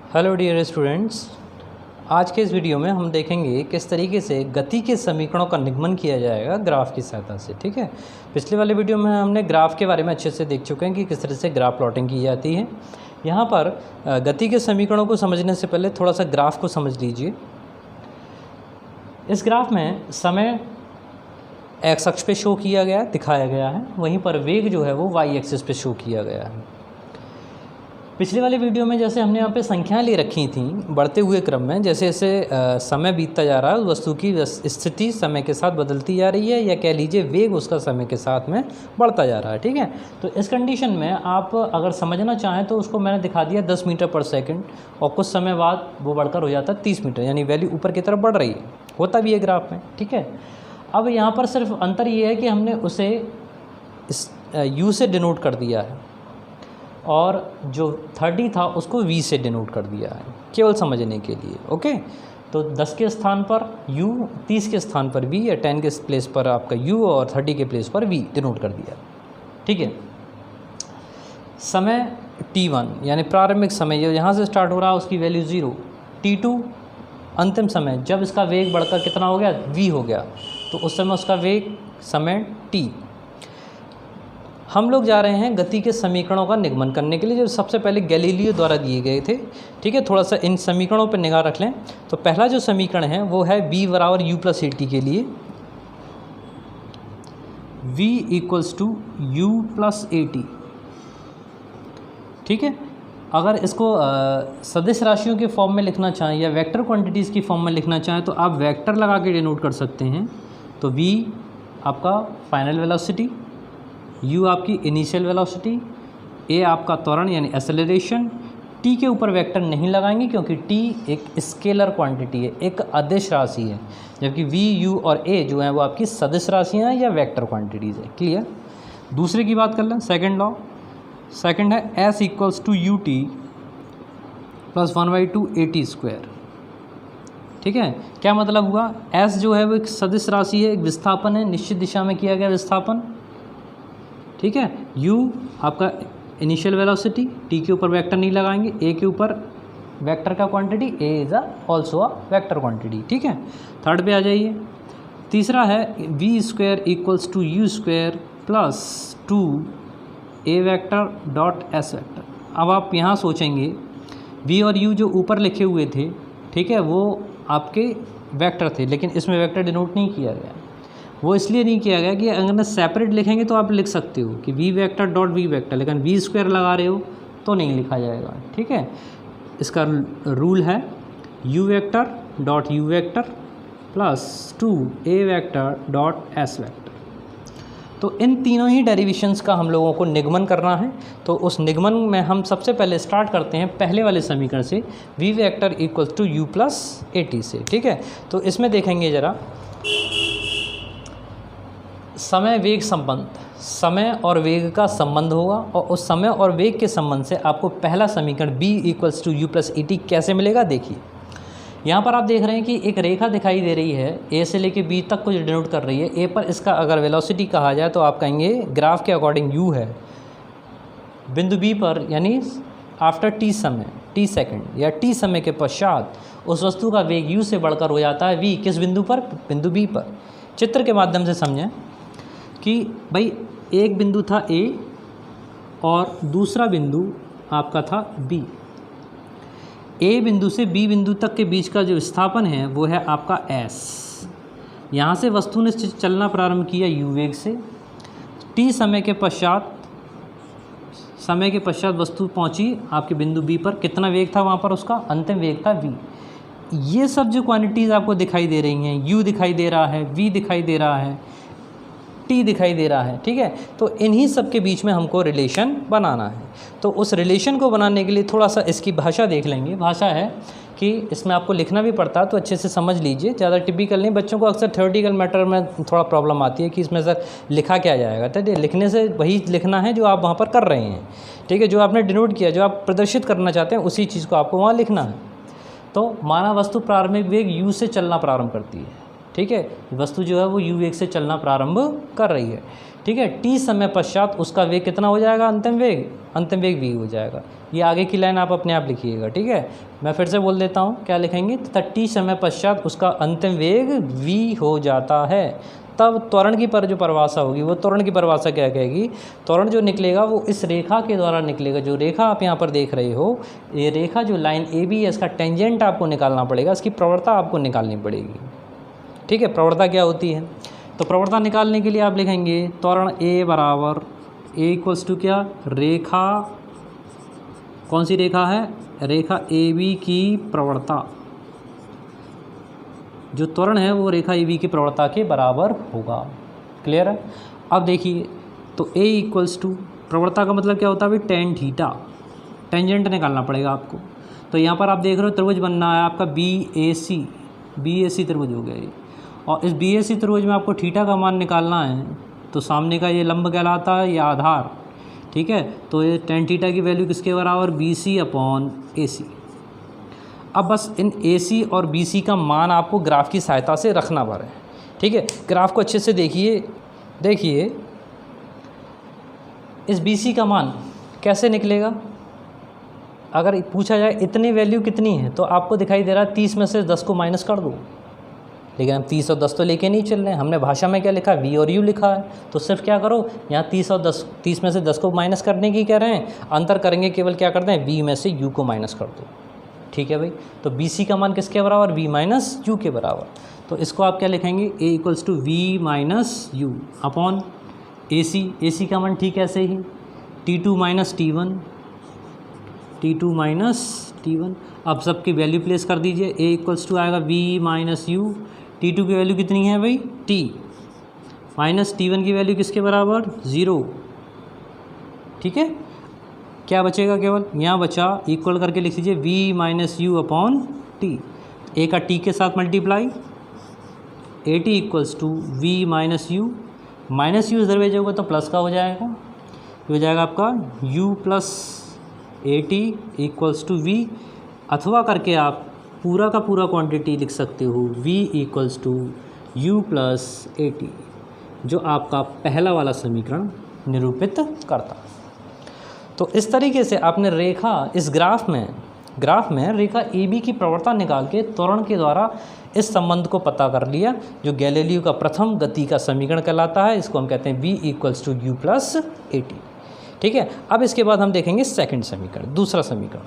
Hello dear students, आज के इस वीडियो में हम देखेंगे किस तरीके से गति के समीकरणों का निगमन किया जाएगा ग्राफ की सहायता से। ठीक है, पिछले वाले वीडियो में हमने ग्राफ के बारे में अच्छे से देख चुके हैं कि किस तरह से ग्राफ प्लॉटिंग की जाती है। यहाँ पर गति के समीकरणों को समझने से पहले थोड़ा सा ग्राफ को समझ लीजिए। इस ग्राफ में समय एक्स अक्ष पे शो किया गया है, दिखाया गया है, वहीं पर वेग जो है वो वाई एक्सिस पे शो किया गया है। पिछले वाले वीडियो में जैसे हमने यहाँ पे संख्याएं ले रखी थी बढ़ते हुए क्रम में, जैसे जैसे समय बीतता जा रहा है वस्तु की स्थिति समय के साथ बदलती जा रही है, या कह लीजिए वेग उसका समय के साथ में बढ़ता जा रहा है। ठीक है, तो इस कंडीशन में आप अगर समझना चाहें तो उसको मैंने दिखा दिया 10 मीटर पर सेकंड, और कुछ समय बाद वो बढ़कर हो जाता है 30 मीटर, यानी वैल्यू ऊपर की तरफ बढ़ रही है, होता भी है ग्राफ में। ठीक है, अब यहाँ पर सिर्फ अंतर ये है कि हमने उसे यू से डिनोट कर दिया है और जो 30 था उसको v से डिनोट कर दिया है, केवल समझने के लिए। ओके, तो 10 के स्थान पर u, 30 के स्थान पर v, या 10 के प्लेस पर आपका u और 30 के प्लेस पर v डिनोट कर दिया। ठीक है, समय t1 यानी प्रारंभिक समय जो यहाँ से स्टार्ट हो रहा है उसकी वैल्यू 0, t2 अंतिम समय जब इसका वेग बढ़कर कितना हो गया v हो गया, तो उस समय उसका वेग समय t। हम लोग जा रहे हैं गति के समीकरणों का निगमन करने के लिए, जो सबसे पहले गैलीलियो द्वारा दिए गए थे। ठीक है, थोड़ा सा इन समीकरणों पर निगाह रख लें। तो पहला जो समीकरण है वो है v बराबर u प्लस ए टी के लिए, v equals to u plus a t. ठीक है, अगर इसको सदिश राशियों के फॉर्म में लिखना चाहें या वेक्टर क्वांटिटीज़ की फॉर्म में लिखना चाहें तो आप वेक्टर लगा के डिनोट कर सकते हैं। तो v आपका फाइनल वेलोसिटी, u आपकी इनिशियल वेलोसिटी, a आपका त्वरण यानी एक्सेलरेशन, t के ऊपर वेक्टर नहीं लगाएंगे क्योंकि t एक स्केलर क्वांटिटी है, एक अदिश राशि है, जबकि v, u और a जो है वो आपकी सदिश राशियाँ हैं या वेक्टर क्वांटिटीज़ है। क्लियर। दूसरे की बात कर लें, सेकंड लॉ। सेकंड है s equals to u t plus 1/2 AT square. ठीक है, क्या मतलब हुआ, s जो है वो एक सदिश राशि है, एक विस्थापन है, निश्चित दिशा में किया गया विस्थापन। ठीक है, u आपका इनिशियल वेलोसिटी, t के ऊपर वेक्टर नहीं लगाएंगे, a के ऊपर वेक्टर का quantity, a is also a vector quantity. ठीक है, थर्ड पे आ जाइए। तीसरा है v square equals to u square plus 2 a vector dot s vector. अब आप यहाँ सोचेंगे v और u जो ऊपर लिखे हुए थे, ठीक है, वो आपके वेक्टर थे, लेकिन इसमें वेक्टर डिनोट नहीं किया गया। वो इसलिए नहीं किया गया कि अगर सेपरेट लिखेंगे तो आप लिख सकते हो कि v vector dot v vector, लेकिन v स्क्वायर लगा रहे हो तो नहीं लिखा जाएगा। ठीक है, इसका रूल है u vector dot u vector plus 2 a vector dot s vector. तो इन तीनों ही डेरिवेशंस का हम लोगों को निगमन करना है। तो उस निगमन में हम सबसे पहले स्टार्ट करते हैं पहले वाले समीकरण से, v vector equals to u plus a t से। ठीक है, तो इसमें देखेंगे ज़रा समय वेग संबंध, समय और वेग का संबंध होगा, और उस समय और वेग के संबंध से आपको पहला समीकरण b equals to u plus a t कैसे मिलेगा। देखिए यहाँ पर आप देख रहे हैं कि एक रेखा दिखाई दे रही है, a से लेके b तक कुछ डिनोट कर रही है। a पर इसका अगर वेलोसिटी कहा जाए तो आप कहेंगे ग्राफ के अकॉर्डिंग u है, बिंदु b पर यानी आफ्टर t समय, t सेकंड या t समय के पश्चात उस वस्तु का वेग u से बढ़कर हो जाता है v, किस बिंदु पर, बिंदु b पर। चित्र के माध्यम से समझें कि भाई एक बिंदु था A और दूसरा बिंदु आपका था B। A बिंदु से B बिंदु तक के बीच का जो विस्थापन है वो है आपका S। यहाँ से वस्तु ने चलना प्रारंभ किया u वेग से, t समय के पश्चात वस्तु पहुँची आपके बिंदु B पर। कितना वेग था वहाँ पर, उसका अंतिम वेग था v। ये सब जो क्वांटिटीज़ आपको दिखाई दे रही हैं, u दिखाई दे रहा है, v दिखाई दे रहा है, t दिखाई दे रहा है। ठीक है, तो इन्हीं सब के बीच में हमको रिलेशन बनाना है। तो उस रिलेशन को बनाने के लिए थोड़ा सा इसकी भाषा देख लेंगे। भाषा है कि इसमें आपको लिखना भी पड़ता है, तो अच्छे से समझ लीजिए, ज़्यादा टिपिकल नहीं। बच्चों को अक्सर थ्योरेटिकल मैटर में थोड़ा प्रॉब्लम आती है कि इसमें सर लिखा क्या जाएगा। तो लिखने से वही लिखना है जो आप वहाँ पर कर रहे हैं। ठीक है, जो आपने डिनोट किया, जो आप प्रदर्शित करना चाहते हैं, उसी चीज़ को आपको वहाँ लिखना है। तो माना वस्तु प्रारंभिक वेग u से चलना प्रारंभ करती है। ठीक है, वस्तु जो है वो u वेग से चलना प्रारंभ कर रही है। ठीक है, टी समय पश्चात उसका वेग कितना हो जाएगा, अंतिम वेग v हो जाएगा। ये आगे की लाइन आप अपने आप लिखिएगा, ठीक है। मैं फिर से बोल देता हूँ, क्या लिखेंगे, तथा टी समय पश्चात उसका अंतिम वेग v हो जाता है। तब त्वरण की जो परिभाषा होगी, वो त्वरण की परिभाषा क्या कहेगी, त्वरण जो निकलेगा वो इस रेखा के द्वारा निकलेगा। जो रेखा आप यहाँ पर देख रहे हो, ये रेखा जो लाइन ए बी है, इसका टेंजेंट आपको निकालना पड़ेगा, इसकी प्रवणता आपको निकालनी पड़ेगी, ठीक है। प्रवणता क्या होती है, तो प्रवणता निकालने के लिए आप लिखेंगे त्वरण ए बराबर ए इक्वल्स टू क्या, रेखा, कौन सी रेखा है, रेखा ए बी की प्रवणता। जो त्वरण है वो रेखा ए बी की प्रवणता के बराबर होगा। क्लियर है। अब देखिए, तो ए इक्वल्स टू, प्रवणता का मतलब क्या होता है भाई, टेन थीटा, टेंजेंट निकालना पड़ेगा आपको। तो यहाँ पर आप देख रहे हो त्रिभुज बनना है आपका बी ए सी त्रिभुज हो गया ये, और इस बी ए सी त्रिभुज में आपको थीटा का मान निकालना है। तो सामने का ये लंब कहलाता है, ये आधार, ठीक है। तो ये टेन थीटा की वैल्यू किसके बराबर, बी सी अपॉन ए सी। अब बस इन ए सी और बी सी का मान आपको ग्राफ की सहायता से रखना पड़े, ठीक है। ग्राफ को अच्छे से देखिए इस बी सी का मान कैसे निकलेगा। अगर पूछा जाए इतनी वैल्यू कितनी है, तो आपको दिखाई दे रहा है 30 में से 10 को माइनस कर दो, लेकिन हम 30 और 10 तो लेके नहीं चल रहे हैं। हमने भाषा में क्या लिखा है, वी और यू लिखा है। तो सिर्फ क्या करो, यहाँ 30 में से 10 को माइनस करने की कह रहे हैं, अंतर करेंगे केवल क्या करते हैं, वी में से यू को माइनस कर दो, ठीक है भाई। तो बी सी का मान किसके बराबर, वी माइनस यू के बराबर। तो इसको आप क्या लिखेंगे, a equals to v minus u upon a c का मान ठीक ऐसे ही T2 माइनस T1। अब सबकी वैल्यू प्लेस कर दीजिए, ए इक्वल्स टू आएगा वी माइनस यू, T2 की वैल्यू कितनी है भाई, T माइनस T1 की वैल्यू किसके बराबर, 0, ठीक है। क्या बचेगा, केवल यहाँ बचा, इक्वल करके लिख लीजिए v minus u upon t, a का टी के साथ multiply, a t equals to v minus u इधर भेजोगे तो प्लस का हो जाएगा, हो जाएगा आपका u plus a t equals to v, अथवा करके आप पूरा का पूरा क्वांटिटी लिख सकते हो v equals to u plus a t, जो आपका पहला वाला समीकरण निरूपित करता। तो इस तरीके से आपने रेखा, इस ग्राफ में रेखा ए बी की प्रवणता निकाल के त्वरण के द्वारा इस संबंध को पता कर लिया, जो गैलीलियो का प्रथम गति का समीकरण कहलाता है। इसको हम कहते हैं v equals to u plus a t, ठीक है। अब इसके बाद हम देखेंगे सेकंड समीकरण, दूसरा समीकरण।